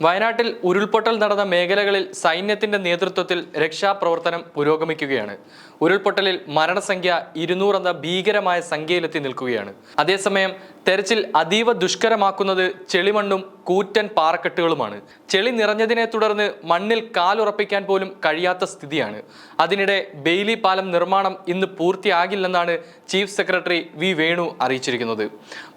വയനാട്ടിൽ ഉരുൾപൊട്ടൽ നടന്ന മേഖലകളിൽ സൈന്യത്തിന്റെ നേതൃത്വത്തിൽ രക്ഷാപ്രവർത്തനം പുരോഗമിക്കുകയാണ്. ഉരുൾപൊട്ടലിൽ മരണസംഖ്യ 200 എന്ന ഭീകരമായ സംഖ്യയിലെത്തി നിൽക്കുകയാണ്. അതേസമയം തെരച്ചിൽ അതീവ ദുഷ്കരമാക്കുന്നത് ചെളിമണ്ണും കൂറ്റൻ പാറക്കെട്ടുകളുമാണ്. ചെളി നിറഞ്ഞതിനെ തുടർന്ന് മണ്ണിൽ കാലുറപ്പിക്കാൻ പോലും കഴിയാത്ത സ്ഥിതിയാണ്. അതിനിടെ ബെയിലി പാലം നിർമ്മാണം ഇന്ന് പൂർത്തിയാകില്ലെന്നാണ് ചീഫ് സെക്രട്ടറി വി വേണു അറിയിച്ചിരിക്കുന്നത്.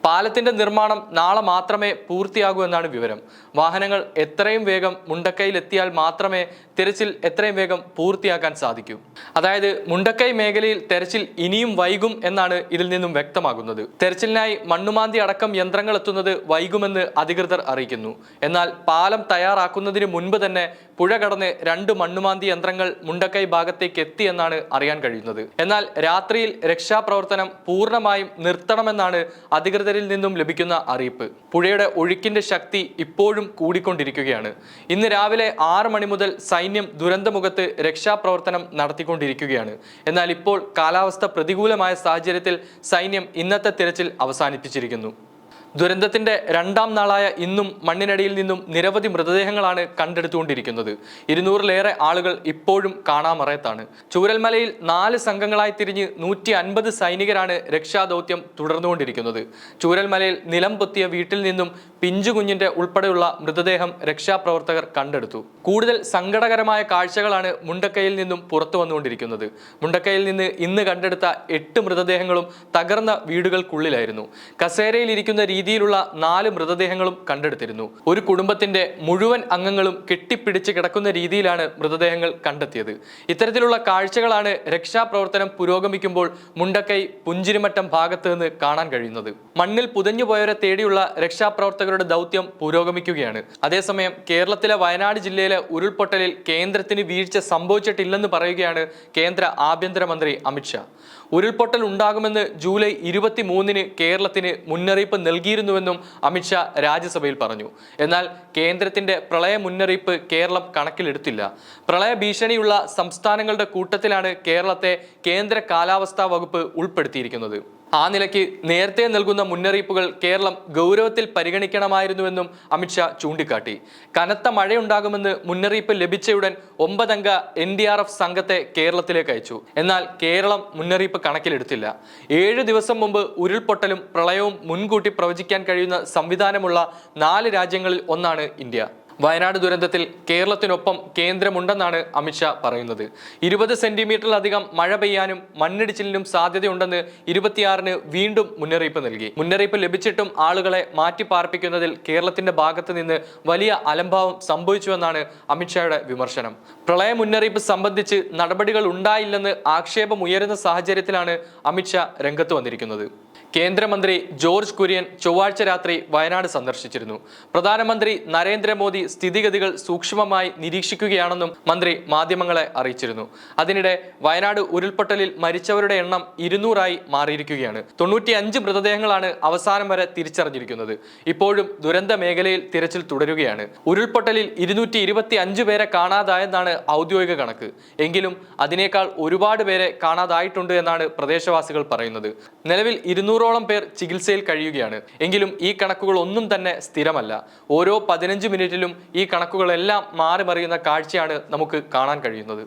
പാലത്തിന്റെ നിർമ്മാണം നാളെ മാത്രമേ പൂർത്തിയാകൂ എന്നാണ് വിവരം. വാഹനങ്ങൾ എത്രയും വേഗം മുണ്ടക്കൈയിൽ എത്തിയാൽ മാത്രമേ തെരച്ചിൽ എത്രയും വേഗം പൂർത്തിയാക്കാൻ സാധിക്കൂ. അതായത് മുണ്ടക്കൈ മേഖലയിൽ തെരച്ചിൽ ഇനിയും വൈകും എന്നാണ് ഇതിൽ നിന്നും വ്യക്തമാകുന്നത്. തെരച്ചിലിനായി മണ്ണുമാന്തി അടക്കം യന്ത്രങ്ങൾ എത്തുന്നത് വൈകുമെന്ന് അധികൃതർ അറിയിക്കുന്നു. എന്നാൽ പാലം തയ്യാറാക്കുന്നതിന് മുൻപ് തന്നെ പുഴ കടന്ന് 2 മണ്ണുമാന്തി യന്ത്രങ്ങൾ മുണ്ടക്കൈ ഭാഗത്തേക്ക് എത്തി എന്നാണ് അറിയാൻ കഴിയുന്നത്. എന്നാൽ രാത്രിയിൽ രക്ഷാപ്രവർത്തനം പൂർണ്ണമായും നിർത്തണമെന്നാണ് അധികൃതരിൽ നിന്നും ലഭിക്കുന്ന അറിയിപ്പ്. പുഴയുടെ ഒഴുക്കിന്റെ ശക്തി ഇപ്പോഴും കൂടിക്കൊണ്ടിരിക്കുകയാണ്. ഇന്ന് രാവിലെ 6 മണി മുതൽ സൈന്യം ദുരന്തമുഖത്ത് രക്ഷാപ്രവർത്തനം നടത്തിക്കൊണ്ടിരിക്കുകയാണ്. എന്നാൽ ഇപ്പോൾ കാലാവസ്ഥ പ്രതികൂലമായ സാഹചര്യത്തിൽ സൈന്യം ഇന്നത്തെ തിരച്ചിൽ അവസാനിപ്പിച്ചിരിക്കുന്നു. ദുരന്തത്തിന്റെ 2ാം നാളായ ഇന്നും മണ്ണിനടിയിൽ നിന്നും നിരവധി മൃതദേഹങ്ങളാണ് കണ്ടെടുത്തുകൊണ്ടിരിക്കുന്നത്. 200-ലേറെ ആളുകൾ ഇപ്പോഴും കാണാമറയത്താണ്. ചൂരൽമലയിൽ 4 സംഘങ്ങളായി തിരിഞ്ഞ് 150 സൈനികരാണ് രക്ഷാദൗത്യം തുടർന്നുകൊണ്ടിരിക്കുന്നത്. ചൂരൽമലയിൽ നിലം പൊത്തിയ വീട്ടിൽ നിന്നും പിഞ്ചുകുഞ്ഞിന്റെ ഉൾപ്പെടെയുള്ള മൃതദേഹം രക്ഷാപ്രവർത്തകർ കണ്ടെടുത്തു. കൂടുതൽ സങ്കടകരമായ കാഴ്ചകളാണ് മുണ്ടക്കൈയിൽ നിന്നും പുറത്തു വന്നുകൊണ്ടിരിക്കുന്നത്. മുണ്ടക്കൈയിൽ നിന്ന് ഇന്ന് കണ്ടെടുത്ത 8 മൃതദേഹങ്ങളും തകർന്ന വീടുകൾക്കുള്ളിലായിരുന്നു. കസേരയിൽ ഇരിക്കുന്ന രീതിയിലുള്ള 4 മൃതദേഹങ്ങളും കണ്ടെടുത്തിരുന്നു. ഒരു കുടുംബത്തിന്റെ മുഴുവൻ അംഗങ്ങളും കെട്ടിപ്പിടിച്ച് കിടക്കുന്ന രീതിയിലാണ് മൃതദേഹങ്ങൾ കണ്ടെത്തിയത്. ഇത്തരത്തിലുള്ള കാഴ്ചകളാണ് രക്ഷാപ്രവർത്തനം പുരോഗമിക്കുമ്പോൾ മുണ്ടക്കൈ പുഞ്ചിരിമട്ടം ഭാഗത്ത് നിന്ന് കാണാൻ കഴിയുന്നത്. മണ്ണിൽ പുതഞ്ഞുപോയവരെ തേടിയുള്ള രക്ഷാപ്രവർത്തകരുടെ ദൗത്യം പുരോഗമിക്കുകയാണ്. അതേസമയം കേരളത്തിലെ വയനാട് ജില്ലയിലെ ഉരുൾപൊട്ടലിൽ കേന്ദ്രത്തിന് വീഴ്ച സംഭവിച്ചിട്ടില്ലെന്ന് പറയുകയാണ് കേന്ദ്ര ആഭ്യന്തരമന്ത്രി അമിത്ഷാ. ഉരുൾപൊട്ടൽ ഉണ്ടാകുമെന്ന് ജൂലൈ 23-ന് കേരളത്തിന് മുന്നറിയിപ്പ് നൽകിയിരുന്നുവെന്നും അമിത്ഷാ രാജ്യസഭയിൽ പറഞ്ഞു. എന്നാൽ കേന്ദ്രത്തിന്റെ പ്രളയ മുന്നറിയിപ്പ് കേരളം കണക്കിലെടുത്തില്ല. പ്രളയ ഭീഷണിയുള്ള സംസ്ഥാനങ്ങളുടെ കൂട്ടത്തിലാണ് കേരളത്തെ കേന്ദ്ര കാലാവസ്ഥാ വകുപ്പ് ഉൾപ്പെടുത്തിയിരിക്കുന്നത്. ആ നിലയ്ക്ക് നേരത്തെ നൽകുന്ന മുന്നറിയിപ്പുകൾ കേരളം ഗൗരവത്തിൽ പരിഗണിക്കണമായിരുന്നുവെന്നും അമിത്ഷാ ചൂണ്ടിക്കാട്ടി. കനത്ത മഴയുണ്ടാകുമെന്ന് മുന്നറിയിപ്പ് ലഭിച്ചയുടൻ 9 അംഗ NDRF സംഘത്തെ കേരളത്തിലേക്ക് അയച്ചു. എന്നാൽ കേരളം മുന്നറിയിപ്പ് കണക്കിലെടുത്തില്ല. 7 ദിവസം മുമ്പ് ഉരുൾപൊട്ടലും പ്രളയവും മുൻകൂട്ടി പ്രവചിക്കാൻ കഴിയുന്ന സംവിധാനമുള്ള 4 രാജ്യങ്ങളിൽ ഒന്നാണ് ഇന്ത്യ. വയനാട് ദുരന്തത്തിൽ കേരളത്തിനൊപ്പം കേന്ദ്രമുണ്ടെന്നാണ് അമിത്ഷാ പറയുന്നത്. 20 സെന്റിമീറ്ററിലധികം മഴ പെയ്യാനും മണ്ണിടിച്ചിലിനും സാധ്യതയുണ്ടെന്ന് 26-ന് വീണ്ടും മുന്നറിയിപ്പ് നൽകി. മുന്നറിയിപ്പ് ലഭിച്ചിട്ടും ആളുകളെ മാറ്റിപ്പാർപ്പിക്കുന്നതിൽ കേരളത്തിന്റെ ഭാഗത്ത് നിന്ന് വലിയ അലംഭാവം സംഭവിച്ചുവെന്നാണ് അമിത്ഷായുടെ വിമർശനം. പ്രളയ മുന്നറിയിപ്പ് സംബന്ധിച്ച് നടപടികൾ ഉണ്ടായില്ലെന്ന് ആക്ഷേപമുയരുന്ന സാഹചര്യത്തിലാണ് അമിത്ഷാ രംഗത്ത് വന്നിരിക്കുന്നത്. കേന്ദ്രമന്ത്രി ജോർജ് കുര്യൻ ചൊവ്വാഴ്ച രാത്രി വയനാട് സന്ദർശിച്ചിരുന്നു. പ്രധാനമന്ത്രി നരേന്ദ്രമോദി സ്ഥിതിഗതികൾ സൂക്ഷ്മമായി നിരീക്ഷിക്കുകയാണെന്നും മന്ത്രി മാധ്യമങ്ങളെ അറിയിച്ചിരുന്നു. അതിനിടെ വയനാട് ഉരുൾപൊട്ടലിൽ മരിച്ചവരുടെ എണ്ണം 200-ആയി മാറിയിരിക്കുകയാണ്. 95 മൃതദേഹങ്ങളാണ് അവസാനം വരെ തിരിച്ചറിഞ്ഞിരിക്കുന്നത്. ഇപ്പോഴും ദുരന്ത മേഖലയിൽ തിരച്ചിൽ തുടരുകയാണ്. ഉരുൾപൊട്ടലിൽ 225 പേരെ കാണാതായെന്നാണ് ഔദ്യോഗിക കണക്ക്. എങ്കിലും അതിനേക്കാൾ ഒരുപാട് പേരെ കാണാതായിട്ടുണ്ട് എന്നാണ് പ്രദേശവാസികൾ പറയുന്നത്. നിലവിൽ 200-ഓളം പേർ ചികിത്സയിൽ കഴിയുകയാണ്. എങ്കിലും ഈ കണക്കുകൾ ഒന്നും തന്നെ സ്ഥിരമല്ല. ഓരോ 15 മിനിറ്റിലും ഈ കണക്കുകളെല്ലാം മാറി മറിയുന്ന കാഴ്ചയാണ് നമുക്ക് കാണാൻ കഴിയുന്നത്.